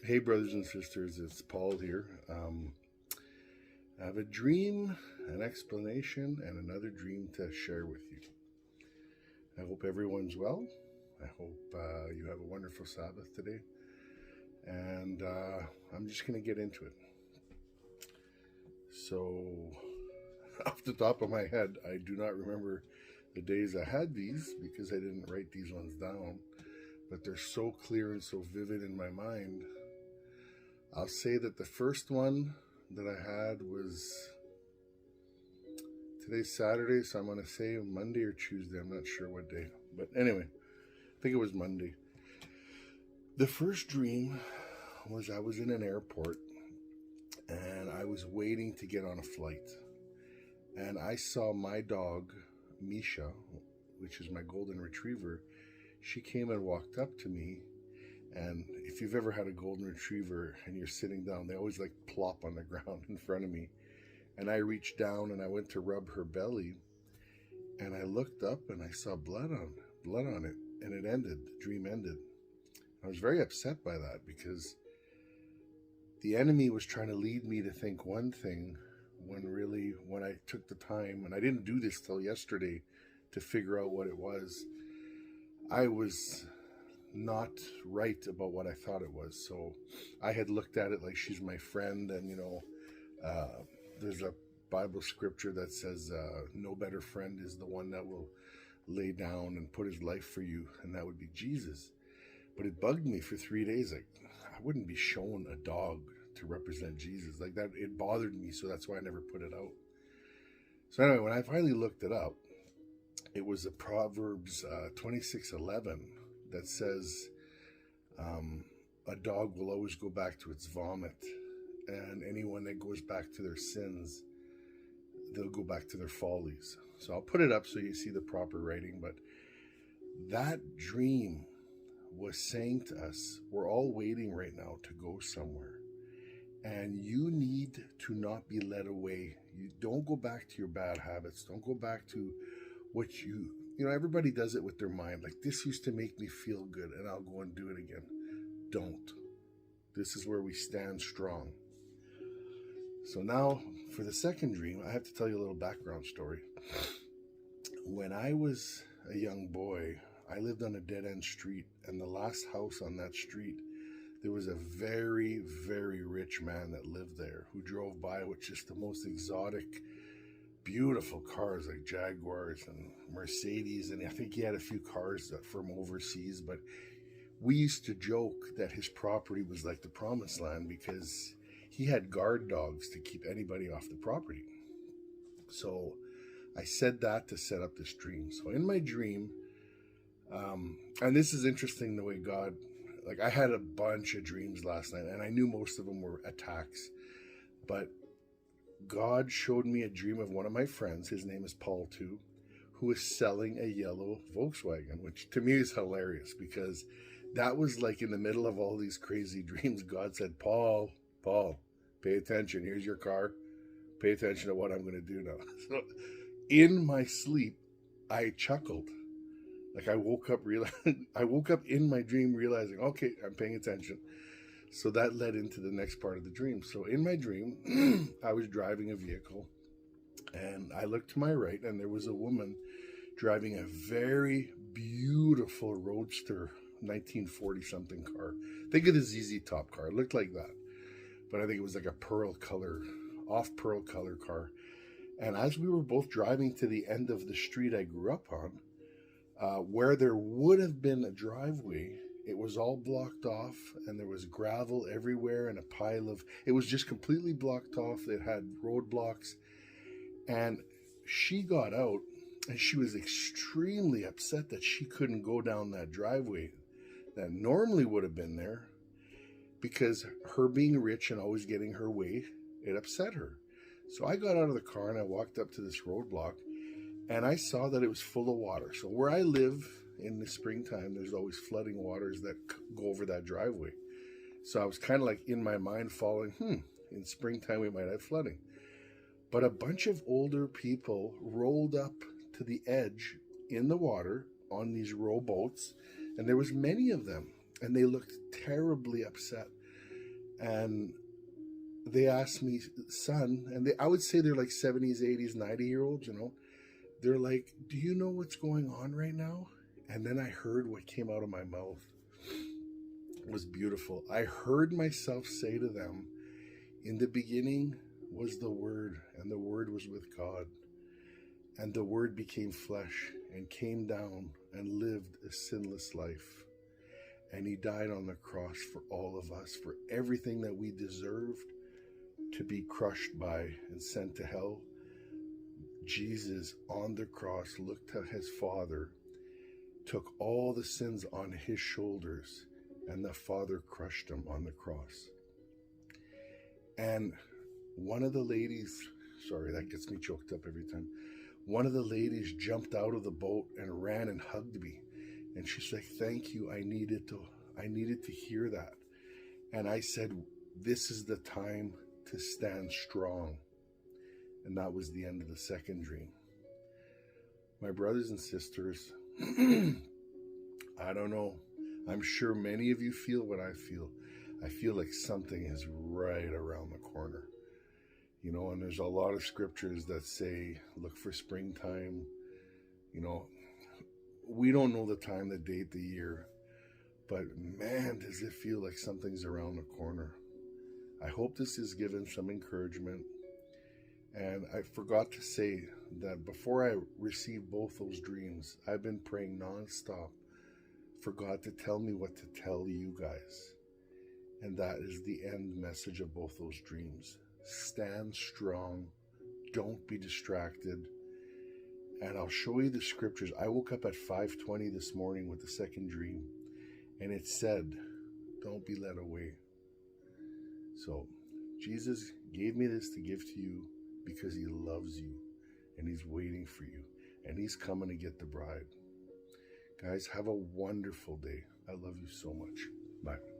Hey, brothers and sisters, it's Paul here. I have a dream, an explanation, and another dream to share with you. I hope everyone's well. I hope you have a wonderful Sabbath today. And I'm just going to get into it. So, off the top of my head, I do not remember the days I had these because I didn't write these ones down, but they're so clear and so vivid in my mind. I'll say that the first one that I had was today's Saturday, so I'm going to say Monday or Tuesday. I'm not sure what day. But anyway, I think it was Monday. The first dream was I was in an airport and I was waiting to get on a flight. And I saw my dog, Misha, which is my golden retriever. She came and walked up to me. And if you've ever had a golden retriever and you're sitting down, they always like plop on the ground in front of me. And I reached down and I went to rub her belly, and I looked up and I saw blood on it, and it ended. The dream ended. I was very upset by that because the enemy was trying to lead me to think one thing when really, when I took the time, and I didn't do this till yesterday to figure out what it was, I was not right about what I thought it was. So I had looked at it like she's my friend, and there's a Bible scripture that says, no better friend is the one that will lay down and put his life for you, and that would be Jesus. But it bugged me for 3 days. Like, I wouldn't be shown a dog to represent Jesus. Like that, it bothered me, so that's why I never put it out. So anyway, when I finally looked it up, it was a Proverbs 26:11 that says, a dog will always go back to its vomit, and anyone that goes back to their sins, they'll go back to their follies. So I'll put it up so you see the proper writing. But that dream was saying to us, we're all waiting right now to go somewhere. And you need to not be led away. You don't go back to your bad habits. Don't go back to what everybody does it with their mind. Like, this used to make me feel good and I'll go and do it again. Don't. This is where we stand strong. So now for the second dream, I have to tell you a little background story. When I was a young boy, I lived on a dead-end street, and the last house on that street, there was a very, very rich man that lived there who drove by with just the most exotic, beautiful cars like Jaguars and Mercedes, and I think he had a few cars from overseas. But we used to joke that his property was like the promised land because he had guard dogs to keep anybody off the property. So I said that to set up this dream. So in my dream, and this is interesting the way God, like, I had a bunch of dreams last night and I knew most of them were attacks, but God showed me a dream of one of my friends. His name is Paul too, who is selling a yellow Volkswagen, which to me is hilarious because that was like in the middle of all these crazy dreams. God said, Paul, pay attention. Here's your car. Pay attention to what I'm going to do now. So in my sleep, I chuckled. Like, I woke up in my dream realizing, okay, I'm paying attention. So that led into the next part of the dream. So in my dream, I was driving a vehicle and I looked to my right and there was a woman driving a very beautiful Roadster 1940 something car. Think of the ZZ Top car. It looked like that. But I think it was like a off pearl color car. And as we were both driving to the end of the street I grew up on, where there would have been a driveway, it was all blocked off and there was gravel everywhere and it was just completely blocked off. It had roadblocks, and she got out and she was extremely upset that she couldn't go down that driveway that normally would have been there because her being rich and always getting her way, it upset her. So I got out of the car and I walked up to this roadblock and I saw that it was full of water. So where I live in the springtime, there's always flooding waters that go over that driveway. So I was kind of like in my mind following, in springtime we might have flooding. But a bunch of older people rolled up to the edge in the water on these rowboats, and there was many of them, and they looked terribly upset. And they asked me, son, and I would say they're like 70s, 80s, 90-year-olds, you know. They're like, do you know what's going on right now? And then I heard what came out of my mouth. It was beautiful. I heard myself say to them, in the beginning was the Word, and the Word was with God. And the Word became flesh and came down and lived a sinless life. And he died on the cross for all of us, for everything that we deserved to be crushed by and sent to hell. Jesus on the cross looked at his Father, took all the sins on his shoulders, and the Father crushed him on the cross. And one of the ladies, sorry, that gets me choked up every time. One of the ladies jumped out of the boat and ran and hugged me. And she's like, thank you. I needed to hear that. And I said, this is the time to stand strong. And that was the end of the second dream. My brothers and sisters, I don't know. I'm sure many of you feel what I feel. I feel like something is right around the corner. You know, and there's a lot of scriptures that say, look for springtime. You know, we don't know the time, the date, the year, but man, does it feel like something's around the corner. I hope this has given some encouragement. And I forgot to say that before I received both those dreams, I've been praying nonstop for God to tell me what to tell you guys. And that is the end message of both those dreams. Stand strong. Don't be distracted. And I'll show you the scriptures. I woke up at 5:20 this morning with the second dream. And it said, don't be led away. So Jesus gave me this to give to you because he loves you. And he's waiting for you. And he's coming to get the bride. Guys, have a wonderful day. I love you so much. Bye.